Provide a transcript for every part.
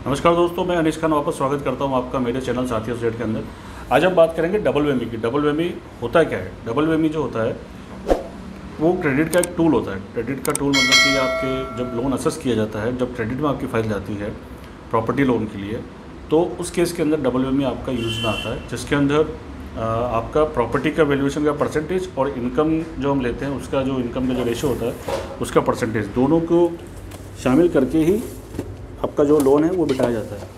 नमस्कार दोस्तों, मैं अनिश खान वापस स्वागत करता हूं आपका मेरे चैनल साथी स्टेट के अंदर। आज हम बात करेंगे डबल की। डबल होता क्या है? डबल जो होता है वो क्रेडिट का एक टूल होता है। क्रेडिट का टूल मतलब कि आपके जब लोन असेस किया जाता है, जब क्रेडिट में आपकी फाइल जाती है प्रॉपर्टी लोन के लिए, तो उस केस के अंदर डबल आपका यूज़ में आता है, जिसके अंदर आपका प्रॉपर्टी का वैल्यूएशन का परसेंटेज और इनकम जो हम लेते हैं उसका जो इनकम का जो रेशियो होता है उसका परसेंटेज, दोनों को शामिल करके ही आपका जो लोन है वो बिठाया जाता है।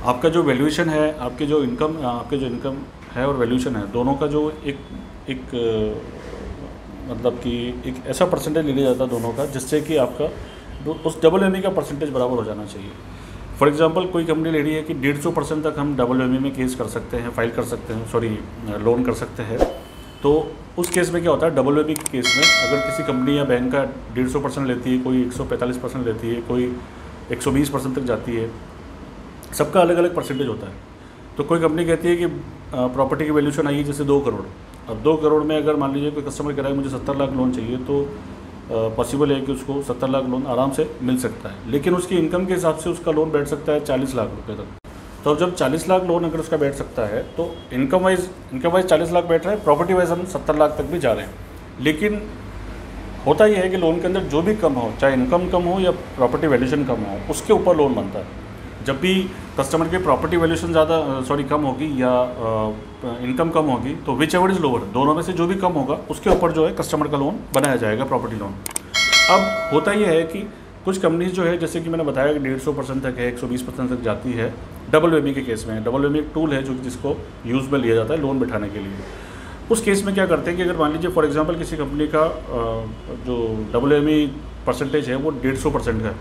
आपका जो वैल्यूएशन है, आपके जो इनकम है और वैल्यूएशन है, दोनों का जो एक मतलब कि एक ऐसा परसेंटेज ले लिया जाता है दोनों का, जिससे कि आपका उस डबल का परसेंटेज बराबर हो जाना चाहिए। फॉर एग्जांपल कोई कंपनी ले रही है कि 150% तक हम डबल में केस कर सकते हैं, फाइल कर सकते हैं, लोन कर सकते हैं। तो उस केस में क्या होता है, डबल के केस में अगर किसी कंपनी या बैंक का 150% लेती है, कोई 145% लेती है, कोई 120% तक जाती है, सबका अलग अलग परसेंटेज होता है। तो कोई कंपनी कहती है कि प्रॉपर्टी की वैल्यूशन आई है जैसे 2 करोड़। अब 2 करोड़ में अगर मान लीजिए कोई कस्टमर कह रहा है मुझे 70 लाख लोन चाहिए, तो पॉसिबल है कि उसको 70 लाख लोन आराम से मिल सकता है, लेकिन उसकी इनकम के हिसाब से उसका लोन बैठ सकता है 40 लाख रुपये तक। तो जब 40 लाख लोन अगर उसका बैठ सकता है, तो इनकम वाइज 40 लाख बैठ रहा है, प्रॉपर्टी वाइज हम 70 लाख तक भी जा रहे हैं। लेकिन होता यह है कि लोन के अंदर जो भी कम हो, चाहे इनकम कम हो या प्रॉपर्टी वैल्यूशन कम हो, उसके ऊपर लोन बनता है। जब भी कस्टमर की प्रॉपर्टी वैल्यूशन कम होगी या इनकम कम होगी, तो विच एवर इज़ लोअर, दोनों में से जो भी कम होगा उसके ऊपर जो है कस्टमर का लोन बनाया जाएगा, प्रॉपर्टी लोन। अब होता यह है कि कुछ कंपनीज जो है, जैसे कि मैंने बताया कि 150% तक है, 120% तक जाती है डबल के केस में। डबल एक टूल है जिसको यूज़ में लिया जाता है लोन बिठाने के लिए। उस केस में क्या करते हैं कि अगर मान लीजिए फॉर एग्जांपल किसी कंपनी का जो डबल परसेंटेज है वो 150% का है,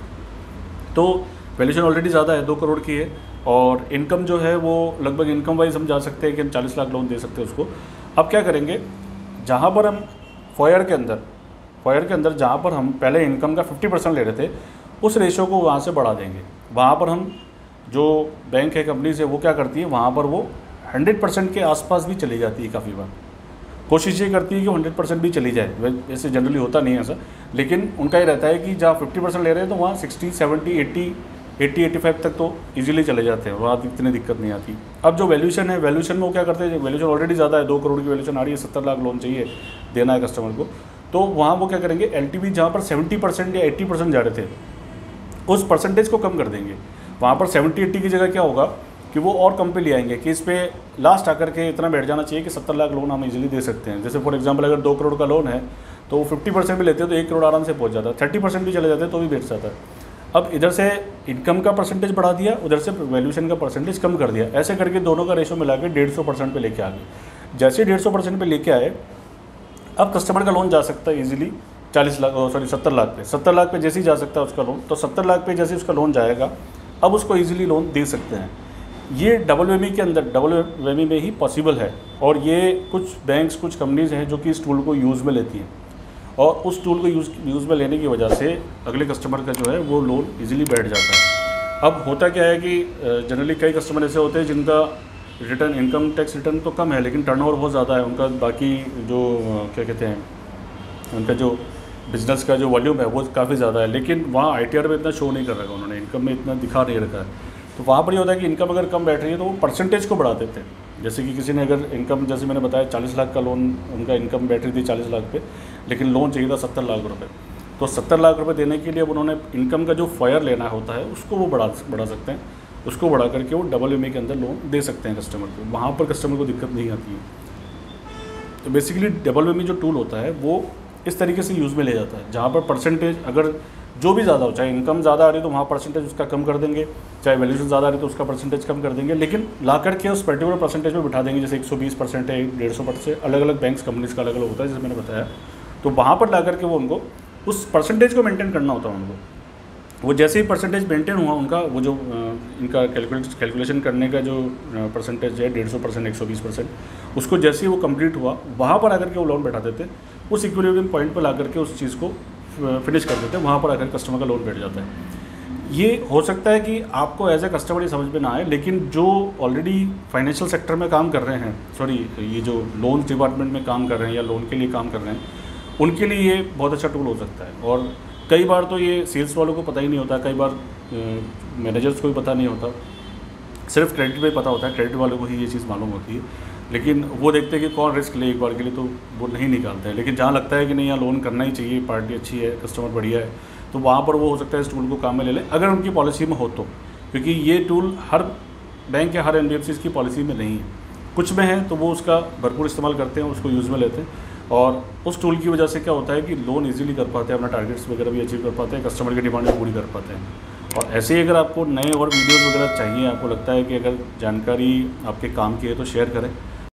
तो वैल्यूशन ऑलरेडी ज़्यादा है, 2 करोड़ की है, और इनकम जो है वो लगभग इनकम वाइज हम जा सकते हैं कि हम 40 लाख लोन दे सकते हैं उसको। अब क्या करेंगे, जहाँ पर हम फॉयर के अंदर जहाँ पर हम पहले इनकम का 50% ले रहे थे, उस रेशियो को वहाँ से बढ़ा देंगे। वहाँ पर हम जो बैंक है कंपनी से वो क्या करती है, वहाँ पर वो 100% के आसपास भी चली जाती है। काफ़ी बार कोशिश ये करती है कि 100% भी चली जाए, वैसे जनरली होता नहीं है ऐसा, लेकिन उनका ये रहता है कि जहाँ 50% ले रहे हैं तो वहाँ 60, 70, 80, 85 तक तो इजीली चले जाते हैं, वहाँ इतनी दिक्कत नहीं आती। अब जो वैल्यूशन है, वैल्यूशन में वो क्या करते हैं, वैल्यूशन ऑलरेडी ज़्यादा है, 2 करोड़ की वैल्यूशन आ रही है, 70 लाख लोन चाहिए देना है कस्टमर को, तो वहाँ वो क्या करेंगे, LTV जहाँ पर 70% या 80% जा रहे थे, उस परसेंटेज को कम कर देंगे। वहाँ पर 70-80 की जगह क्या होगा कि वो और कम पे ले आएंगे कि इस पे लास्ट आकर के इतना बैठ जाना चाहिए कि 70 लाख लोन हम इजीली दे सकते हैं। जैसे फॉर एग्जांपल अगर 2 करोड़ का लोन है तो वो 50% भी लेते हैं तो 1 करोड़ आराम से पहुंच जाता है, 30% भी चले जाते हैं तो भी बैठ जाता है। अब इधर से इनकम का परसेंटेज बढ़ा दिया, उधर से वैल्यूशन का परसेंटेज कम कर दिया, ऐसे करके दोनों का रेशो मिला के 150% पे लेके आ गए। जैसे 150% पे लेके आए, अब कस्टमर का लोन जा सकता है ईजिली 70 लाख पे। 70 लाख पे जैसे ही जा सकता है उसका लोन, तो 70 लाख पे जैसे उसका लोन जाएगा, अब उसको ईजिली लोन दे सकते हैं। ये डबल के अंदर, डबल में ही पॉसिबल है, और ये कुछ बैंक्स, कुछ कंपनीज हैं जो कि इस टूल को यूज़ में लेती हैं, और उस टूल को यूज़ में लेने की वजह से अगले कस्टमर का जो है वो लोन इजीली बैठ जाता है। अब होता क्या है कि जनरली कई कस्टमर ऐसे होते हैं जिनका रिटर्न, इनकम टैक्स रिटर्न तो कम है, लेकिन टर्नओवर बहुत ज़्यादा है उनका, बाकी जो क्या कहते हैं, उनका जो बिज़नेस का जो वॉल्यूम है वो काफ़ी ज़्यादा है, लेकिन वहाँ ITR में इतना शो नहीं कर रखा उन्होंने, इनकम में इतना दिखा नहीं रखा है। तो वहाँ पर ये होता है कि इनकम अगर कम बैठ रही है तो वो परसेंटेज को बढ़ा देते हैं। जैसे कि किसी ने अगर इनकम, जैसे मैंने बताया 40 लाख का लोन, उनका इनकम बैठ रही थी 40 लाख पे, लेकिन लोन चाहिए था 70 लाख रुपए, तो 70 लाख रुपए देने के लिए अब उन्होंने इनकम का जो फायर लेना होता है उसको वो बढ़ा सकते हैं, उसको बढ़ा करके वो डबल के अंदर लोन दे सकते हैं कस्टमर को। वहाँ पर कस्टमर को दिक्कत नहीं आती है। तो बेसिकली डबल जो टूल होता है वो इस तरीके से यूज़ में ले जाता है, जहाँ पर परसेंटेज अगर जो भी ज़्यादा हो, चाहे इनकम ज़्यादा आ रही है तो वहाँ परसेंटेज उसका कम कर देंगे, चाहे वैल्यूशन ज़्यादा आ रही है तो उसका परसेंटेज कम कर देंगे, लेकिन ला करके उस पर्टिकुलर परसेंटेज में बिठा देंगे। जैसे 120% है, 150%, अलग अलग बैंक्स कंपनीज का अलग अलग होता है जैसे मैंने बताया, तो वहाँ पर ला करके वो उनको उस परसेंटेज को मेंटेन करना होता है उनको। वो जैसे ही परसेंटेज मेंटेन हुआ उनका, वो जो इनका कैलकुलेशन करने का जो परसेंटेज है 150%, 120%, उसको जैसे ही वो कंप्लीट हुआ, वहाँ पर आकर के वो लोन बैठा देते, उस इक्विलिब्रियम पॉइंट पर ला करके उस चीज़ को फिनिश कर देते हैं, वहाँ पर आकर कस्टमर का लोन बैठ जाता है। ये हो सकता है कि आपको एज ए कस्टमर ये समझ में ना आए, लेकिन जो ऑलरेडी फाइनेंशियल सेक्टर में काम कर रहे हैं, ये जो लोन डिपार्टमेंट में काम कर रहे हैं या लोन के लिए काम कर रहे हैं, उनके लिए ये बहुत अच्छा टूल हो सकता है। और कई बार तो ये सेल्स वालों को पता ही नहीं होता, कई बार मैनेजर्स को भी पता नहीं होता, सिर्फ क्रेडिट पे पता होता है, क्रेडिट वालों को ही ये चीज़ मालूम होती है। लेकिन वो देखते हैं कि कौन रिस्क ले एक बार के लिए, तो वो नहीं निकालते हैं। लेकिन जहाँ लगता है कि नहीं, यहाँ लोन करना ही चाहिए, पार्टी अच्छी है, कस्टमर बढ़िया है, तो वहाँ पर वो हो सकता है इस टूल को काम में ले लें, अगर उनकी पॉलिसी में हो तो। क्योंकि ये टूल हर बैंक या हर NBFCs की पॉलिसी में नहीं है, कुछ में है, तो वो उसका भरपूर इस्तेमाल करते हैं, उसको यूज़ में लेते हैं। और उस टूल की वजह से क्या होता है कि लोन इजीली कर पाते हैं, अपना टारगेट्स वगैरह भी अचीव कर पाते हैं, कस्टमर की डिमांड भी पूरी कर पाते हैं। और ऐसे ही अगर आपको नए और वीडियोज़ वगैरह चाहिए, आपको लगता है कि अगर जानकारी आपके काम की है तो शेयर करें।